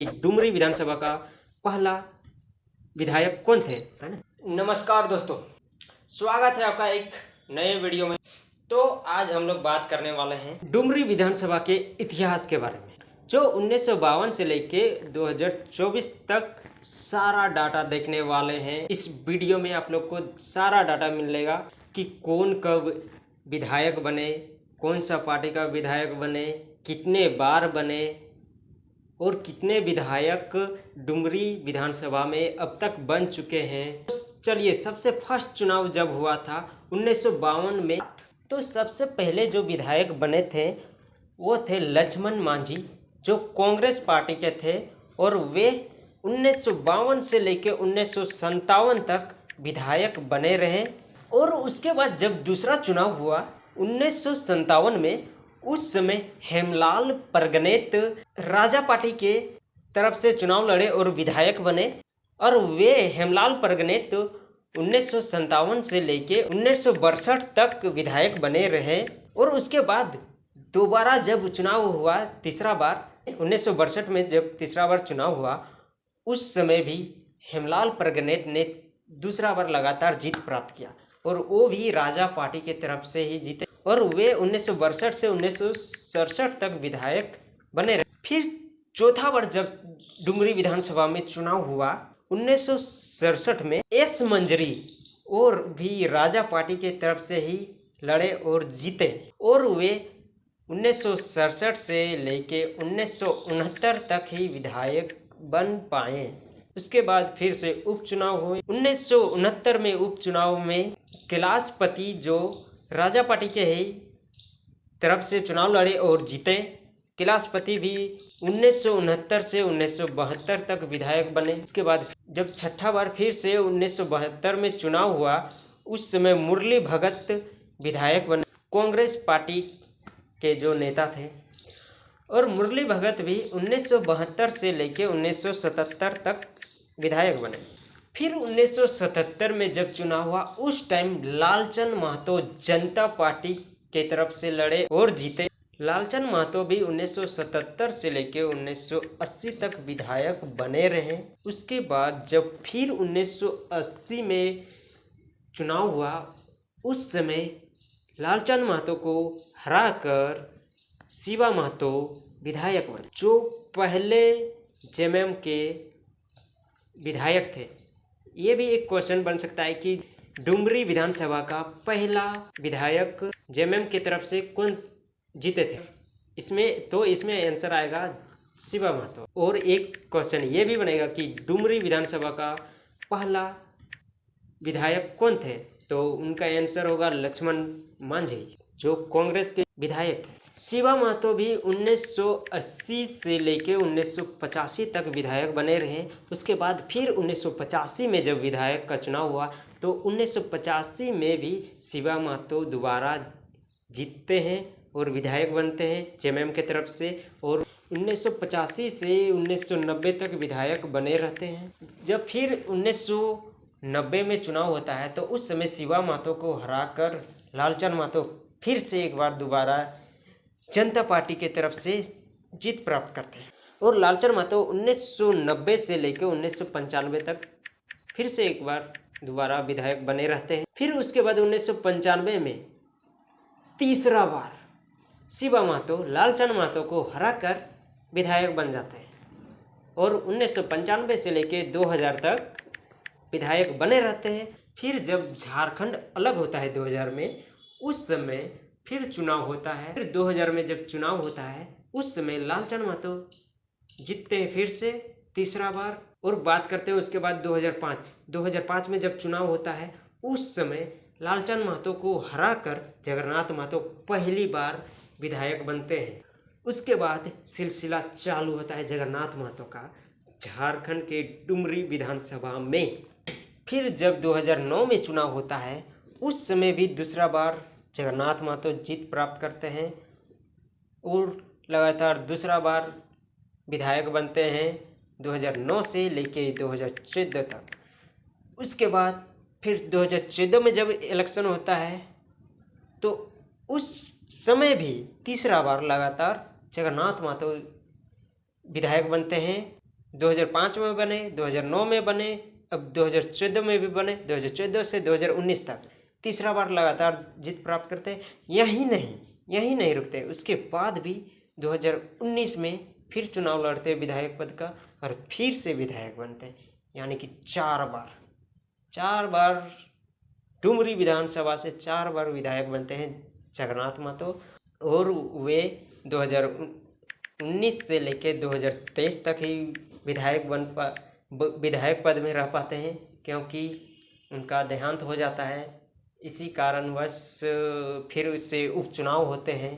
डुमरी विधानसभा का पहला विधायक कौन थे, है ना। नमस्कार दोस्तों, स्वागत है आपका एक नए वीडियो में। तो आज हम लोग बात करने वाले हैं डुमरी विधानसभा के इतिहास के बारे में, जो 1952 से लेके 2024 तक सारा डाटा देखने वाले हैं। इस वीडियो में आप लोग को सारा डाटा मिलेगा कि कौन कब विधायक बने, कौन सा पार्टी का विधायक बने, कितने बार बने और कितने विधायक डुमरी विधानसभा में अब तक बन चुके हैं। तो चलिए, सबसे फर्स्ट चुनाव जब हुआ था 1952 में, तो सबसे पहले जो विधायक बने थे वो थे लक्ष्मण मांझी, जो कांग्रेस पार्टी के थे, और वे 1952 से लेकर 1957 तक विधायक बने रहे। और उसके बाद जब दूसरा चुनाव हुआ 1957 में, उस समय हेमलाल परगनेत राजा पार्टी के तरफ से चुनाव लड़े और विधायक बने। और वे हेमलाल परगनेत 1957 से लेके 1962 तक विधायक बने रहे। और उसके बाद दोबारा जब चुनाव हुआ तीसरा बार 1962 में, जब तीसरा बार चुनाव हुआ, उस समय भी हेमलाल परगनेत ने दूसरा बार लगातार जीत प्राप्त किया और वो भी राजा पार्टी के तरफ से ही जीते। और वे 1962 से 1967 तक विधायक बने रहे। फिर चौथा बार जब डुमरी विधानसभा में चुनाव हुआ 1967 में, एस मंजरी और भी राजा पार्टी के तरफ से ही लड़े और जीते। और वे 1967 से लेके 1969 तक ही विधायक बन पाए। उसके बाद फिर से उपचुनाव हुए। 1969 में उपचुनाव में कैलाशपति, जो राजा पार्टी के ही तरफ से चुनाव लड़े और जीते। कैलाशपति भी 1969 से 1972 तक विधायक बने। उसके बाद जब छठा बार फिर से 1972 में चुनाव हुआ, उस समय मुरली भगत विधायक बने, कांग्रेस पार्टी के जो नेता थे। और मुरली भगत भी 1972 से लेके 1977 तक विधायक बने। फिर 1977 में जब चुनाव हुआ, उस टाइम लालचंद महतो जनता पार्टी के तरफ से लड़े और जीते। लालचंद महतो भी 1977 से लेके 1980 तक विधायक बने रहे। उसके बाद जब फिर 1980 में चुनाव हुआ, उस समय लालचंद महतो को हराकर शिवा महतो विधायक बने, जो पहले जेएमएम के विधायक थे। ये भी एक क्वेश्चन बन सकता है कि डुमरी विधानसभा का पहला विधायक जेएमएम की तरफ से कौन जीते थे। इसमें आंसर आएगा शिवा महतो। और एक क्वेश्चन ये भी बनेगा कि डुमरी विधानसभा का पहला विधायक कौन थे, तो उनका आंसर होगा लक्ष्मण मांझी, जो कांग्रेस के विधायक थे। शिवा महतो भी 1980 से लेके 1985 तक विधायक बने रहे। उसके बाद फिर 1985 में जब विधायक का चुनाव हुआ, तो 1985 में भी शिवा महतो दोबारा जीतते हैं और विधायक बनते हैं जेएमएम के तरफ से। और 1985 से 1990 तक विधायक बने रहते हैं। जब फिर 1990 में चुनाव होता है, तो उस समय शिवा महतो को हराकर लालचंद महतो फिर से एक बार दोबारा जनता पार्टी के तरफ से जीत प्राप्त करते हैं। और लालचंद महतो 1990 से लेकर 1995 तक फिर से एक बार दोबारा विधायक बने रहते हैं। फिर उसके बाद 1995 में तीसरा बार शिवा महतो लालचंद महतो को हराकर विधायक बन जाते हैं और 1995 से लेकर 2000 तक विधायक बने रहते हैं। फिर जब झारखंड अलग होता है 2000 में, उस समय फिर चुनाव होता है। फिर 2000 में जब चुनाव होता है, उस समय लालचंद महतो जीतते हैं फिर से तीसरा बार। और बात करते हैं उसके बाद 2005 में जब चुनाव होता है, उस समय लालचंद महतो को हराकर जगन्नाथ महतो पहली बार विधायक बनते हैं। उसके बाद सिलसिला चालू होता है जगन्नाथ महतो का झारखंड के डुमरी विधानसभा में। फिर जब 2009 में चुनाव होता है, उस समय भी दूसरा बार जगन्नाथ महतो जीत प्राप्त करते हैं और लगातार दूसरा बार विधायक बनते हैं 2009 से लेके 2014 तक। उसके बाद फिर 2014 में जब इलेक्शन होता है, तो उस समय भी तीसरा बार लगातार जगन्नाथ महतो विधायक बनते हैं 2005 में बने, 2009 में बने, अब 2014 में भी बने, 2014 से 2019 तक तीसरा बार लगातार जीत प्राप्त करते हैं। यही नहीं रुकते, उसके बाद भी 2019 में फिर चुनाव लड़ते हैं विधायक पद का और फिर से विधायक बनते हैं, यानी कि 4 बार डुमरी विधानसभा से 4 बार विधायक बनते हैं जगन्नाथ महतो। और वे 2019 से लेकर 2023 तक ही विधायक पद में रह पाते हैं, क्योंकि उनका देहांत हो जाता है। इसी कारणवश फिर से उपचुनाव होते हैं,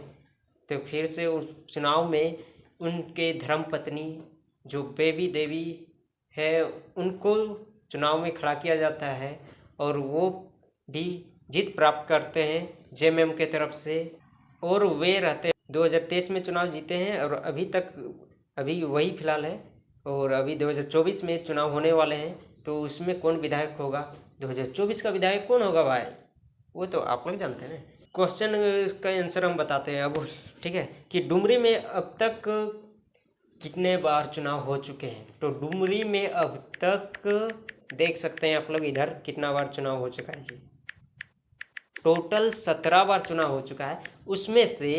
तो फिर से उपचुनाव में उनके धर्मपत्नी जो बेबी देवी है उनको चुनाव में खड़ा किया जाता है और वो भी जीत प्राप्त करते हैं जेएमएम के तरफ से। और वे रहते 2023 में चुनाव जीते हैं और अभी वही फिलहाल है। और अभी 2024 में चुनाव होने वाले हैं, तो उसमें कौन विधायक होगा, 2024 का विधायक कौन होगा भाई, वो तो आप लोग जानते हैं ना। क्वेश्चन का आंसर हम बताते हैं अब, ठीक है, कि डुमरी में अब तक कितने बार चुनाव हो चुके हैं। तो डुमरी में अब तक देख सकते हैं आप लोग इधर कितना बार चुनाव हो चुका है जी। टोटल 17 बार चुनाव हो चुका है, उसमें से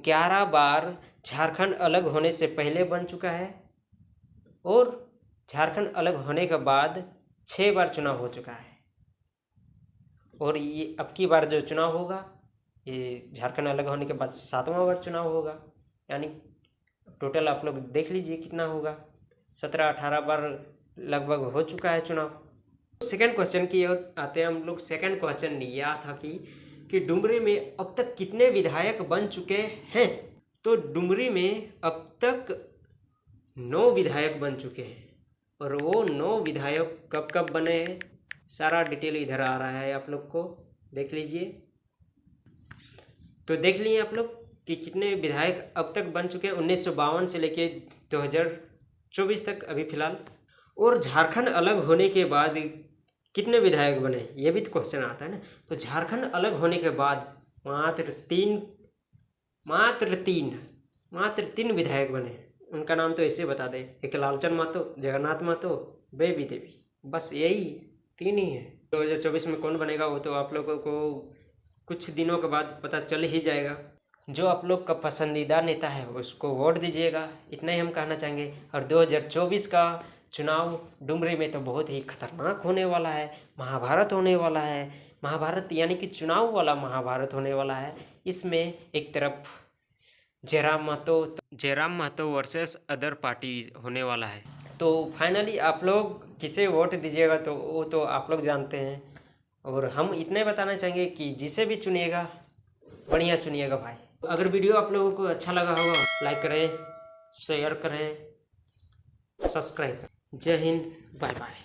11 बार झारखंड अलग होने से पहले बन चुका है और झारखंड अलग होने के बाद 6 बार चुनाव हो चुका है। और ये अब की बार जो चुनाव होगा ये झारखंड अलग होने के बाद 7वां बार चुनाव होगा, यानी टोटल आप लोग देख लीजिए कितना होगा, 17-18 बार लगभग हो चुका है चुनाव। सेकंड क्वेश्चन की ओर आते हैं हम लोग। सेकंड क्वेश्चन यह था कि डुमरी में अब तक कितने विधायक बन चुके हैं। तो डुमरी में अब तक 9 विधायक बन चुके हैं और वो 9 विधायक कब बने हैं सारा डिटेल इधर आ रहा है, आप लोग को देख लीजिए। तो देख लिए आप लोग कि कितने विधायक अब तक बन चुके हैं 1952 से लेके 2024 तक अभी फिलहाल। और झारखंड अलग होने के बाद कितने विधायक बने, ये भी तो क्वेश्चन आता है ना। तो झारखंड अलग होने के बाद मात्र तीन विधायक बने। उनका नाम तो ऐसे बता दे, एक लालचन महतो, जगन्नाथ महतो, बेबी देवी, बस यही 3 ही है। 2024 में कौन बनेगा वो तो आप लोगों को कुछ दिनों के बाद पता चल ही जाएगा। जो आप लोग का पसंदीदा नेता है उसको वोट दीजिएगा, इतना ही हम कहना चाहेंगे। और 2024 का चुनाव डुमरी में तो बहुत ही खतरनाक होने वाला है, महाभारत होने वाला है। महाभारत यानी कि चुनाव वाला महाभारत होने वाला है। इसमें एक तरफ Jairam Mahato versus other party होने वाला है। तो फाइनली आप लोग किसे वोट दीजिएगा तो वो तो आप लोग जानते हैं। और हम इतने बताना चाहेंगे कि जिसे भी चुनिएगा बढ़िया चुनिएगा भाई। अगर वीडियो आप लोगों को अच्छा लगा होगा लाइक करें, शेयर करें, सब्सक्राइब करें। जय हिंद, बाय बाय।